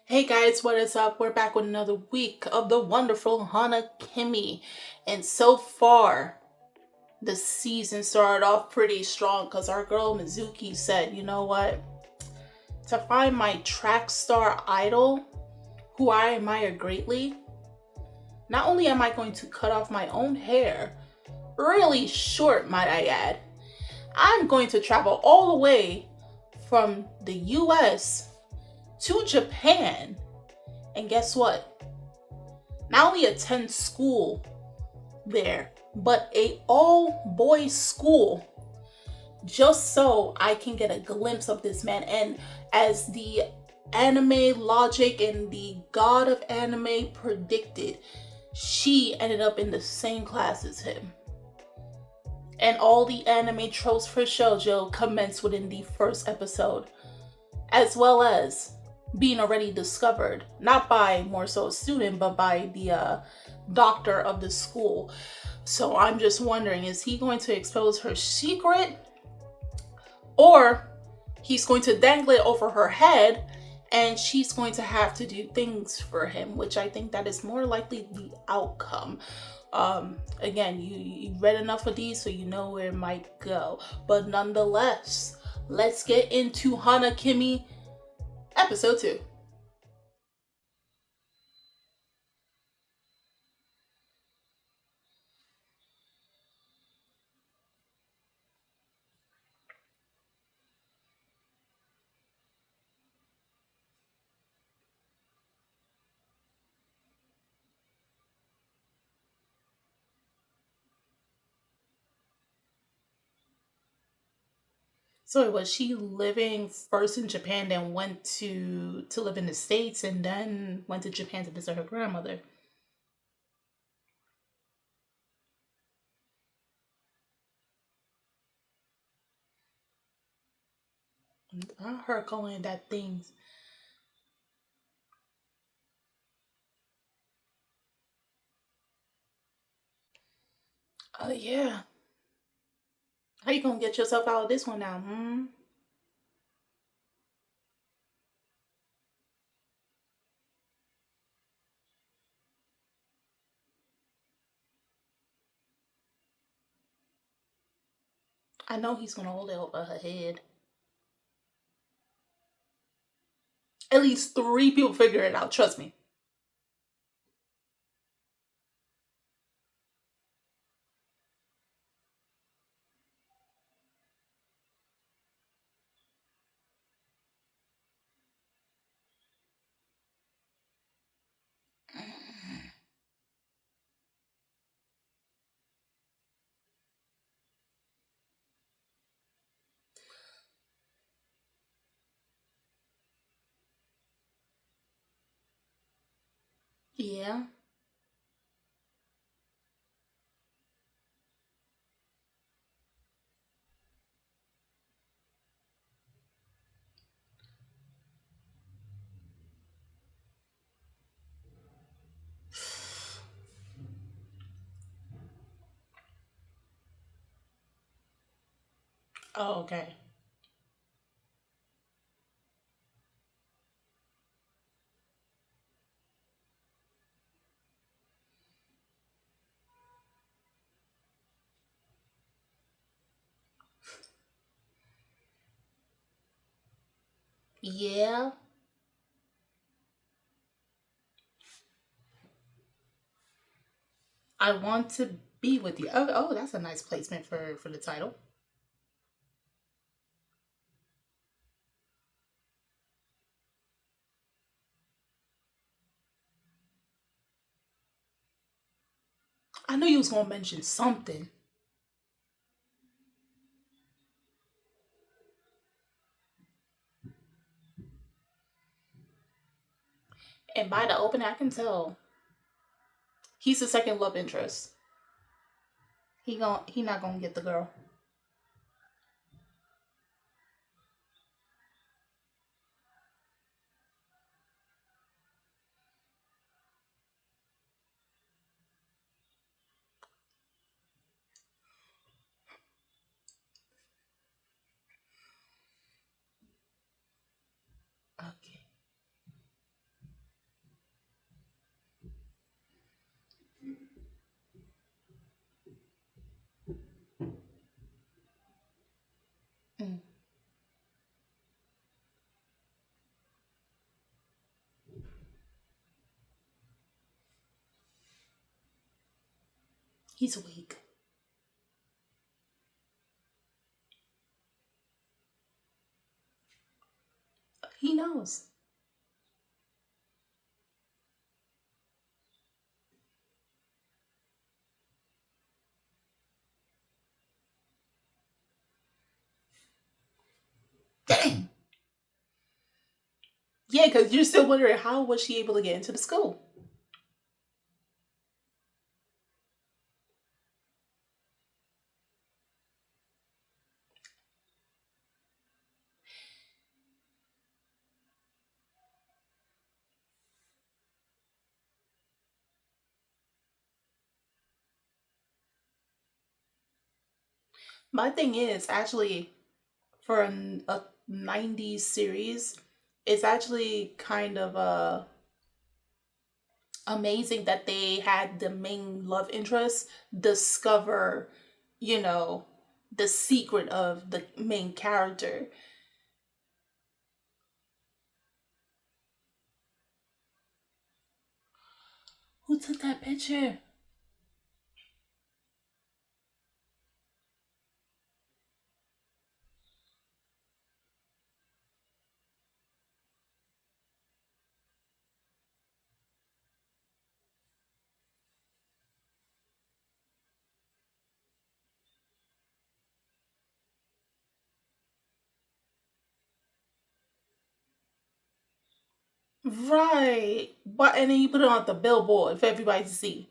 Hey guys, what is up? We're back with another week of the wonderful Hana-Kimi. And so far, the season started off pretty strong because our girl Mizuki said, you know what? To find my track star idol, who I admire greatly, not only am I going to cut off my own hair, really short, might I add, I'm going to travel all the way from the US to Japan. And guess what? Not only attend school there, but a all boys school, just so I can get a glimpse of this man. And as the anime logic and the god of anime predicted, she ended up in the same class as him. And all the anime tropes for shoujo commence within the first episode, as well as being already discovered, not by more so a student, but by the doctor of the school. So I'm just wondering, is he going to expose her secret? Or he's going to dangle it over her head and she's going to have to do things for him, which I think that is more likely the outcome. Again, you read enough of these so you know where it might go. But nonetheless, let's get into Hana-Kimi episode 2. So was she living first in Japan, then went to live in the States, and then went to Japan to visit her grandmother? I heard calling that things. Yeah. How you gonna get yourself out of this one now? I know he's gonna hold it over her head. At least three people figure it out. Trust me. Yeah. Oh, okay. Yeah. I want to be with you. Oh, that's a nice placement for the title. I knew you was gonna mention something. And by the opening, I can tell he's the second love interest. He not gonna get the girl. Okay. He's weak. He knows. Dang. Yeah, because you're still wondering how was she able to get into the school? My thing is actually for a 90s series, it's actually kind of amazing that they had the main love interest discover, you know, the secret of the main character. Who took that picture? Right. But and then you put it on the billboard for everybody to see.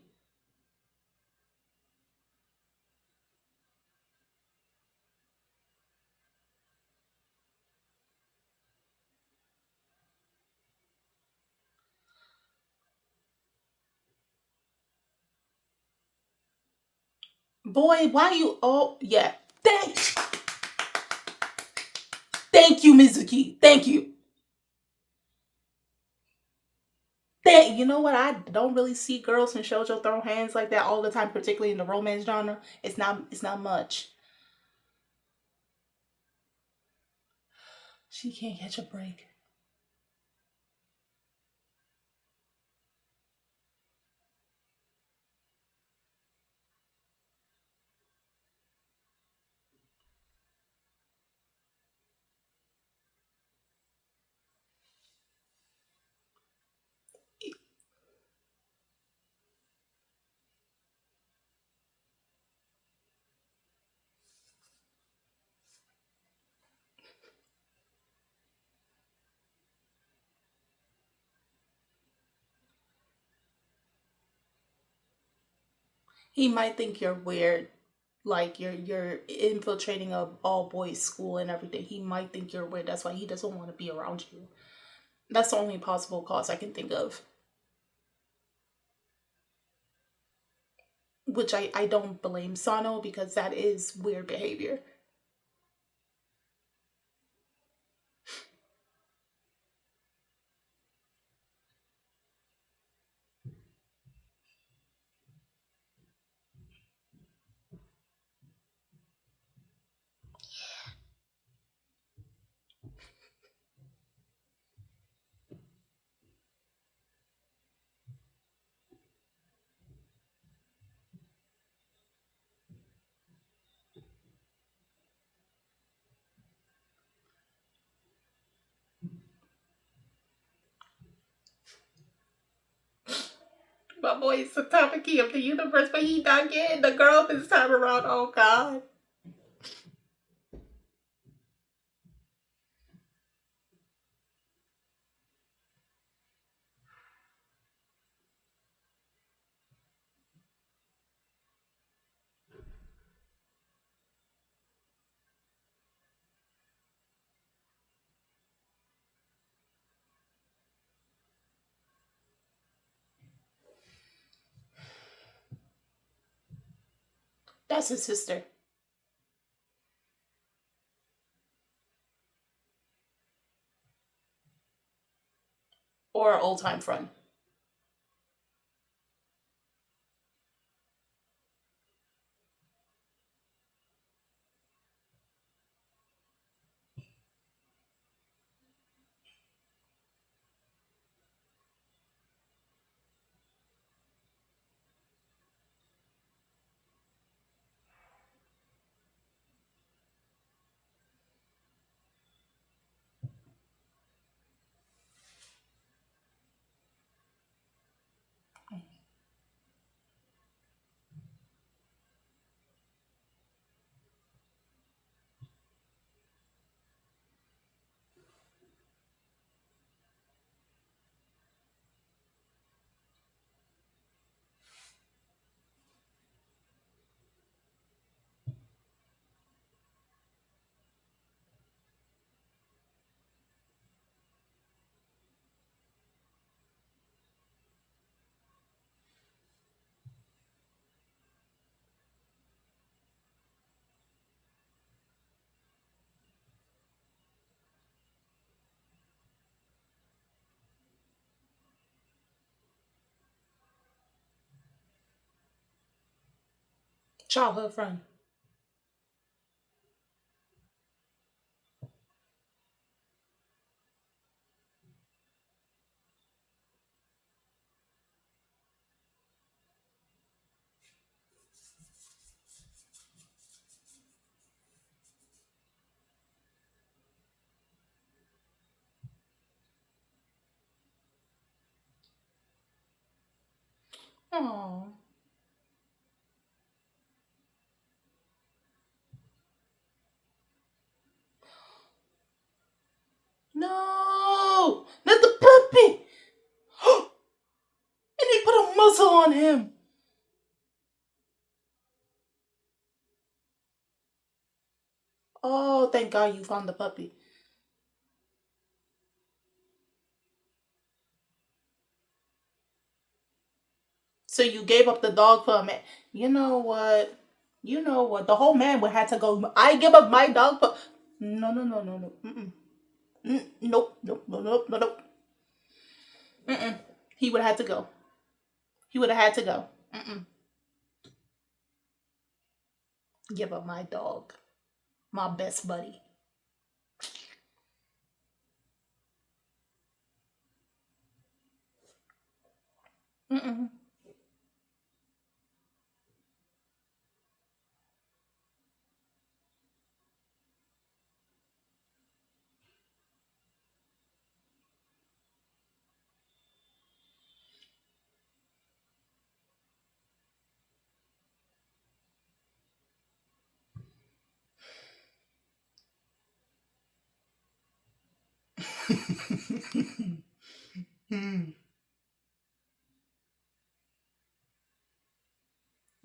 Boy, why you oh yeah. Thank you, Mizuki. Thank you. You know what? I don't really see girls in shoujo throw hands like that all the time, particularly in the romance genre. It's not much. She can't catch a break. He might think you're weird, like you're infiltrating a all boys school and everything. He might think you're weird. That's why he doesn't want to be around you. That's the only possible cause I can think of. Which I don't blame Sano because that is weird behavior. My boy is the top key of the universe, but he not getting the girl this time around. Oh God. That's his sister. Or an old time friend. Childhood friend. Oh. No! Not the puppy! And they put a muzzle on him. Oh, thank God you found the puppy. So you gave up the dog for a man. You know what? You know what? The whole man would have to go. I give up my dog for. No, no, no, no, no. Mm-mm. Nope, nope, nope, nope, nope, nope. Mm-mm. He would have had to go. He would have had to go. Mm-mm. Give up my dog. My best buddy. Mm-mm.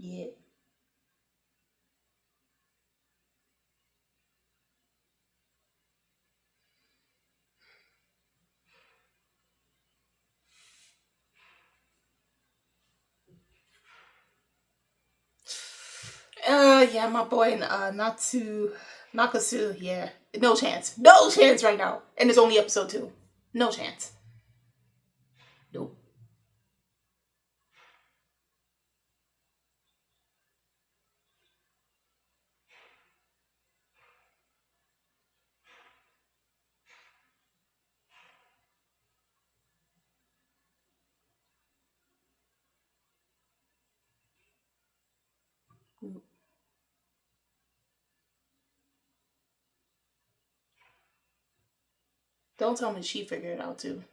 Yeah. Yeah, my boy, Nakasu, yeah. No chance. No chance right now. And it's only episode 2. No chance. Nope. Don't tell me she figured it out too.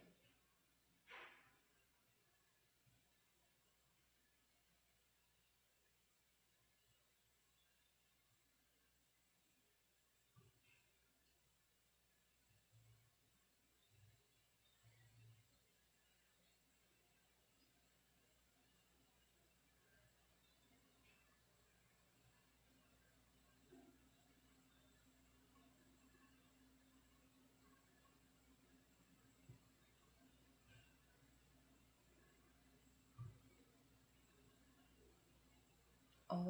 Oh,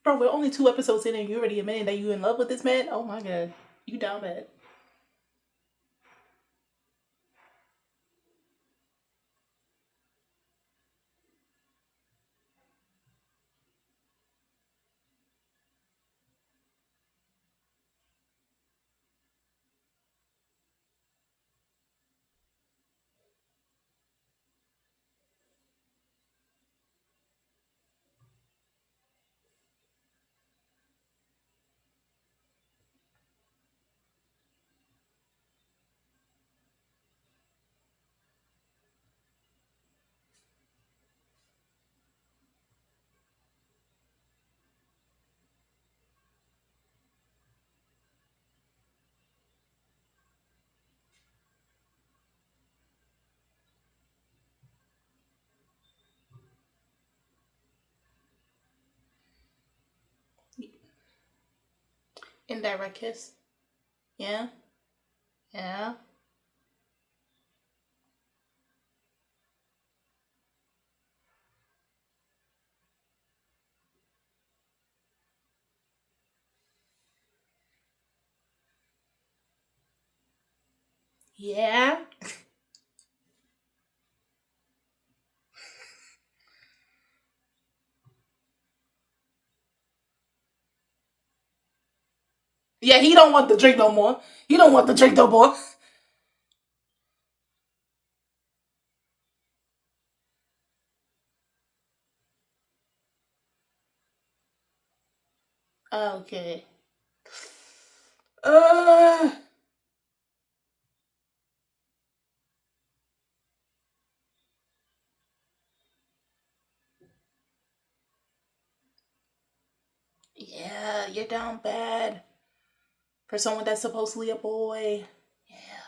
bro, we're only 2 episodes in and you already admitting that you in love with this man? Oh my god. You down bad. Indirect kiss. Yeah. Yeah. Yeah. Yeah, he don't want the drink no more. He don't want the drink no more. Okay. Uh. Yeah, you're down bad for someone that's supposedly a boy. Yeah.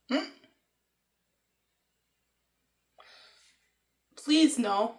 Hmm? Please no.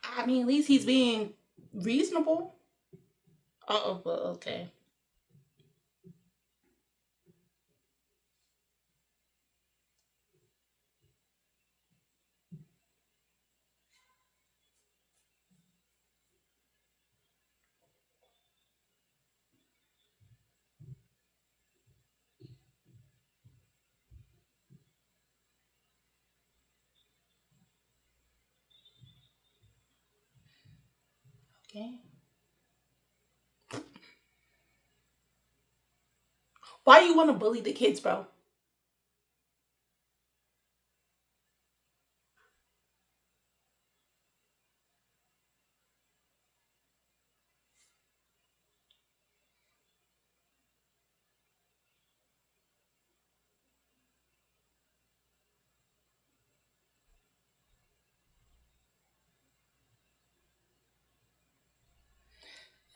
I mean, at least he's being reasonable. Oh, well, okay. Okay. Why you want to bully the kids, bro?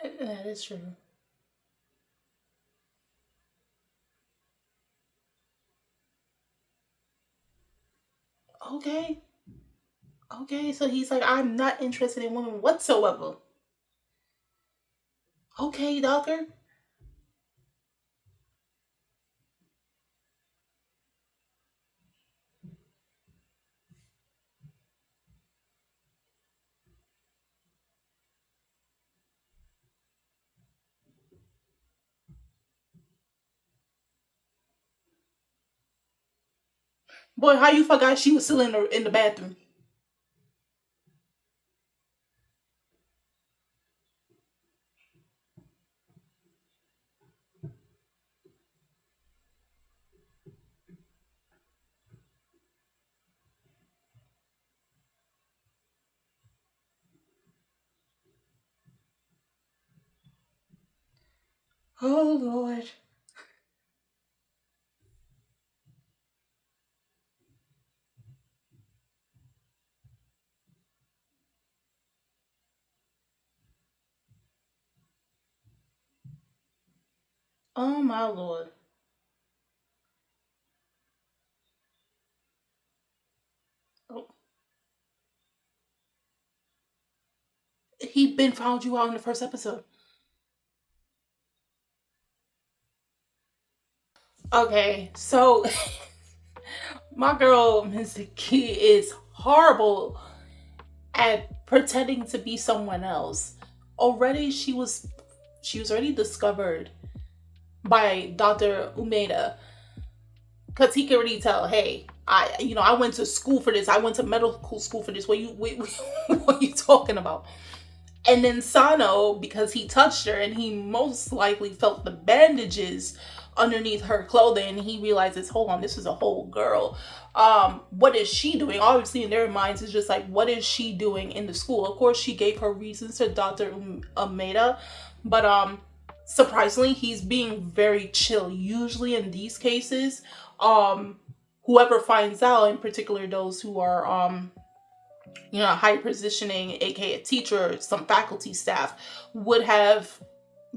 That is true. Okay. Okay, so he's like, I'm not interested in women whatsoever. Okay, doctor. Boy, how you forgot she was still in the bathroom? Oh, Lord. Oh, my Lord. Oh, he been found you out in the first episode. Okay, so my girl Mizuki is horrible at pretending to be someone else. Already she was already discovered by Dr. Umeda, because he can already tell, hey, I went to school for this. I went to medical school for this. What you talking about? And then Sano, because he touched her and he most likely felt the bandages underneath her clothing, he realizes, hold on, this is a whole girl. What is she doing? Obviously, in their minds, it's just like, what is she doing in the school? Of course, she gave her reasons to Dr. Umeda, but surprisingly, he's being very chill. Usually in these cases, whoever finds out, in particular those who are high positioning, aka a teacher, some faculty staff, would have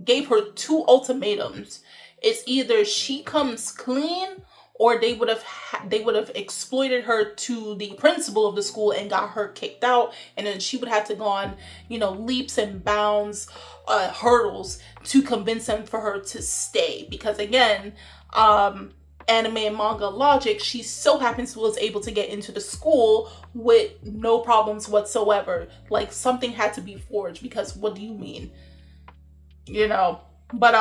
gave her two ultimatums. It's either she comes clean, or they would have exploited her to the principal of the school and got her kicked out, and then she would have to go on leaps and bounds, hurdles to convince them for her to stay, because again, anime and manga logic, she so happens was able to get into the school with no problems whatsoever. Like, something had to be forged, because what do you mean? But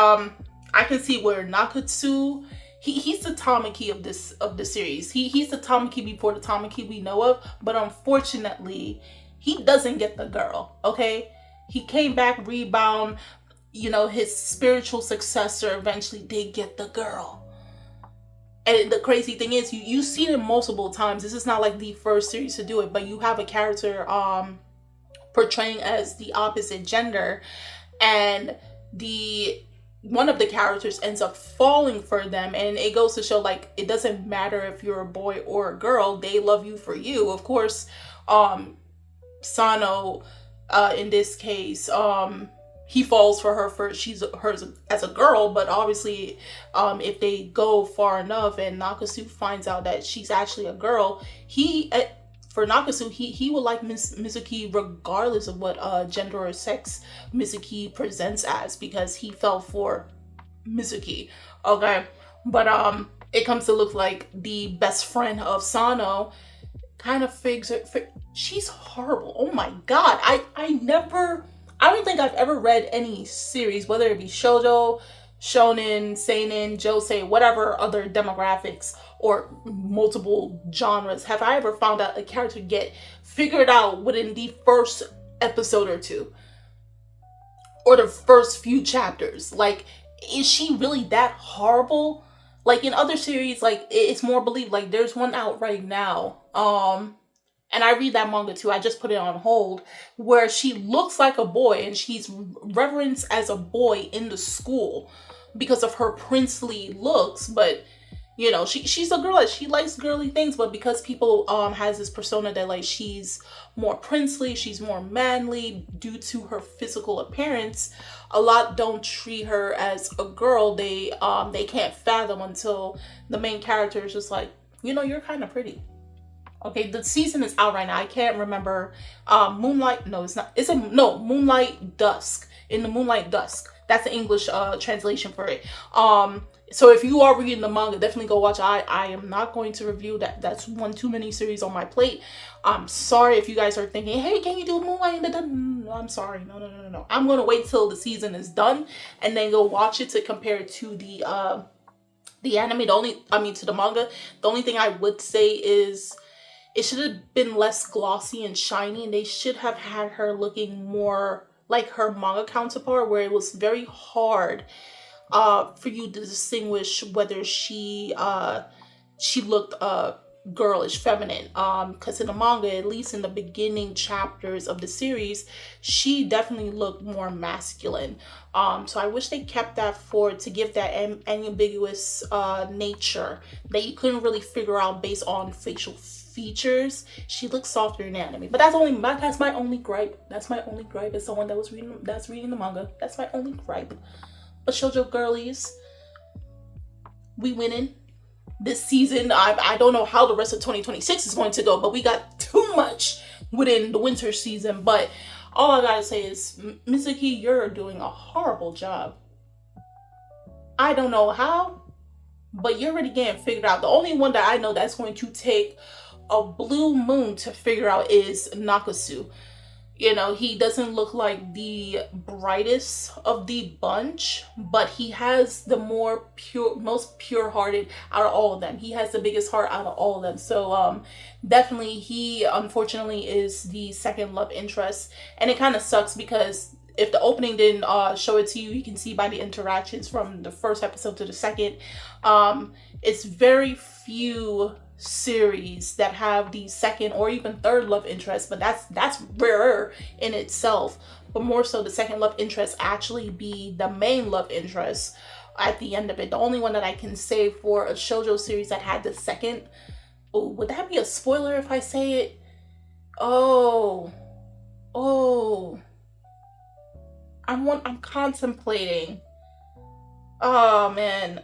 I can see where Nakatsu, he's the Tamaki of the series. He's the Tamaki before the Tamaki we know of, but unfortunately, he doesn't get the girl, okay? He came back, rebound, his spiritual successor eventually did get the girl. And the crazy thing is, you see it multiple times. This is not like the first series to do it, but you have a character portraying as the opposite gender, and one of the characters ends up falling for them, and it goes to show, like, it doesn't matter if you're a boy or a girl, they love you for you. Of course, Sano, in this case, he falls for her for she's hers as a girl, but obviously, if they go far enough and Nakasu finds out that she's actually a girl, for Nakasu, he would like Mizuki regardless of what gender or sex Mizuki presents as, because he fell for Mizuki. Okay, but it comes to look like the best friend of Sano kind of she's horrible. Oh my god, I don't think I've ever read any series, whether it be shoujo, shonen, seinen, josei, whatever other demographics or multiple genres, have I ever found out a character get figured out within the first episode or two, or the first few chapters. Like, is she really that horrible? Like, in other series, like, it's more believed. Like, there's one out right now, and I read that manga too, I just put it on hold, where she looks like a boy and she's reverenced as a boy in the school because of her princely looks. But she's a girl, she likes girly things, but because people has this persona that, like, she's more princely, she's more manly due to her physical appearance, a lot don't treat her as a girl. They can't fathom until the main character is just like, you're kind of pretty. Okay, the season is out right now. I can't remember. Moonlight. No, it's not. Moonlight Dusk. In the Moonlight Dusk. That's the English translation for it. So if you are reading the manga, definitely go watch. I am not going to review that. That's one too many series on my plate. I'm sorry if you guys are thinking, hey, can you do Moonlight? No, I'm sorry. No. I'm gonna wait till the season is done and then go watch it to compare it to the anime. To the manga. The only thing I would say is, it should have been less glossy and shiny, and they should have had her looking more like her manga counterpart, where it was very hard for you to distinguish whether she looked girlish, feminine. Because in the manga, at least in the beginning chapters of the series, she definitely looked more masculine. So I wish they kept that forward to give that ambiguous nature that you couldn't really figure out based on facial features. She looks softer in anime, but that's my only gripe. That's my only gripe as someone that's reading the manga. That's my only gripe. But shoujo girlies, we winning this season. I don't know how the rest of 2026 is going to go, but we got too much within the winter season. But all I gotta say is, Mizuki, you're doing a horrible job. I don't know how, but you're already getting figured out. The only one that I know that's going to take a blue moon to figure out is Nakasu. You know, he doesn't look like the brightest of the bunch, but he has the most pure-hearted out of all of them. He has the biggest heart out of all of them. So definitely he, unfortunately, is the second love interest. And it kind of sucks because if the opening didn't show it to you, you can see by the interactions from the first episode to the second. It's very few series that have the second or even third love interest, but that's rarer in itself. But more so, the second love interest actually be the main love interest at the end of it. The only one that I can say for a shoujo series that had the second, oh, would that be a spoiler if I say it? Oh, I'm contemplating. Oh man,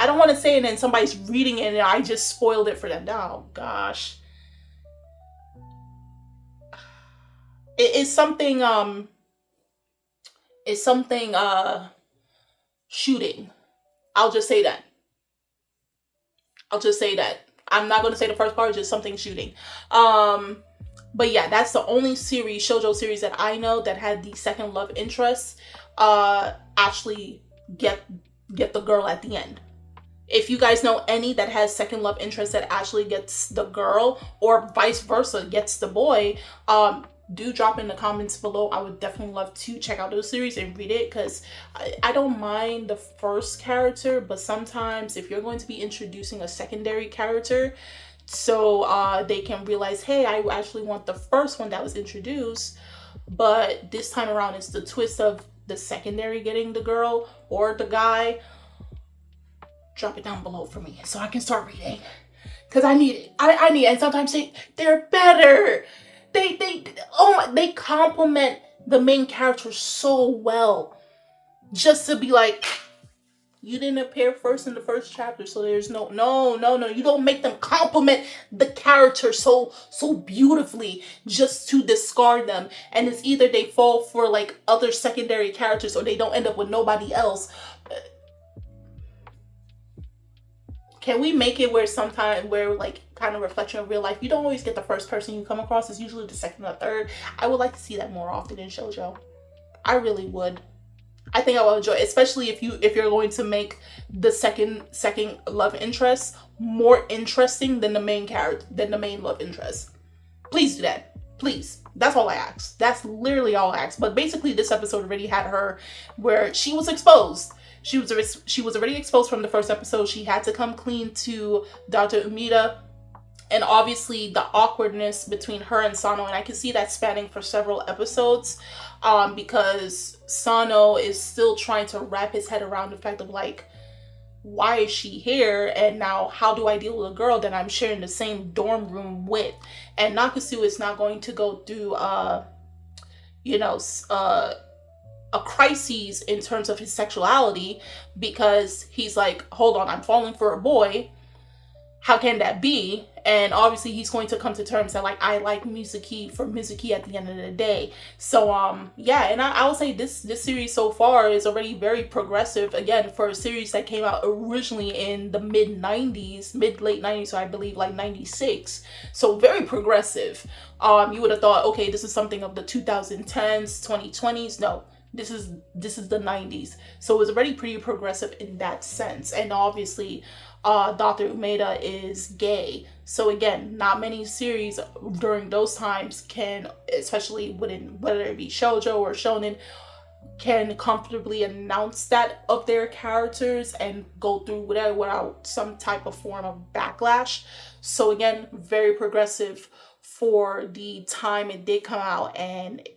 I don't want to say it and somebody's reading it and I just spoiled it for them. Oh gosh. It's something shooting. I'll just say that. I'm not going to say the first part, just something shooting. But yeah, that's the only shoujo series that I know that had the second love interest actually get the girl at the end. If you guys know any that has second love interest that actually gets the girl, or vice versa, gets the boy, do drop in the comments below. I would definitely love to check out those series and read it, because I don't mind the first character, but sometimes if you're going to be introducing a secondary character, so they can realize, hey, I actually want the first one that was introduced, but this time around it's the twist of the secondary getting the girl or the guy. Drop it down below for me so I can start reading, because I need it. I need it. And sometimes they're better. They complement the main character so well, just to be like, you didn't appear first in the first chapter, so there's no. You don't make them complement the character so beautifully just to discard them. And it's either they fall for like other secondary characters or they don't end up with nobody else. Can we make it where like kind of reflection of real life, you don't always get the first person you come across, it's usually the second or third. I would like to see that more often in shoujo. I really would. I think I will enjoy it, especially if you're going to make the second love interest more interesting than the main character, than the main love interest. Please do that. Please. That's all I ask. That's literally all I ask. But basically this episode already had her where she was exposed. She was already exposed from the first episode. She had to come clean to Dr. Umeda. And obviously the awkwardness between her and Sano, and I can see that spanning for several episodes, because Sano is still trying to wrap his head around the fact of like, why is she here? And now how do I deal with a girl that I'm sharing the same dorm room with? And Nakasu is not going to go through, a crisis in terms of his sexuality, because he's like, hold on, I'm falling for a boy. How can that be? And obviously he's going to come to terms that like, I like Mizuki for Mizuki at the end of the day. So yeah, and I will say this series so far is already very progressive, again, for a series that came out originally in the late 90s, so I believe like 96. So very progressive. You would have thought, okay, this is something of the 2010s, 2020s. No, this is the 90s. So it's already pretty progressive in that sense. And obviously Dr. Umeda is gay. So again, not many series during those times can, especially whether it be shoujo or shonen, can comfortably announce that of their characters and go through whatever without some type of form of backlash. So again, very progressive for the time it did come out, and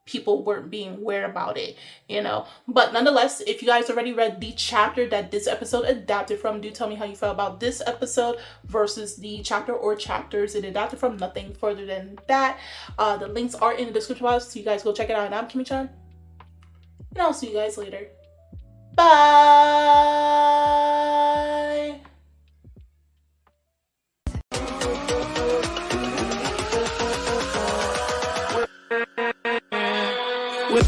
people weren't being weird about it, you know. But nonetheless, if you guys already read the chapter that this episode adapted from, do tell me how you felt about this episode versus the chapter or chapters it adapted from. Nothing further than that. The links are in the description box, so you guys go check it out. And I'm Kimi-chan, and I'll see you guys later. Bye! With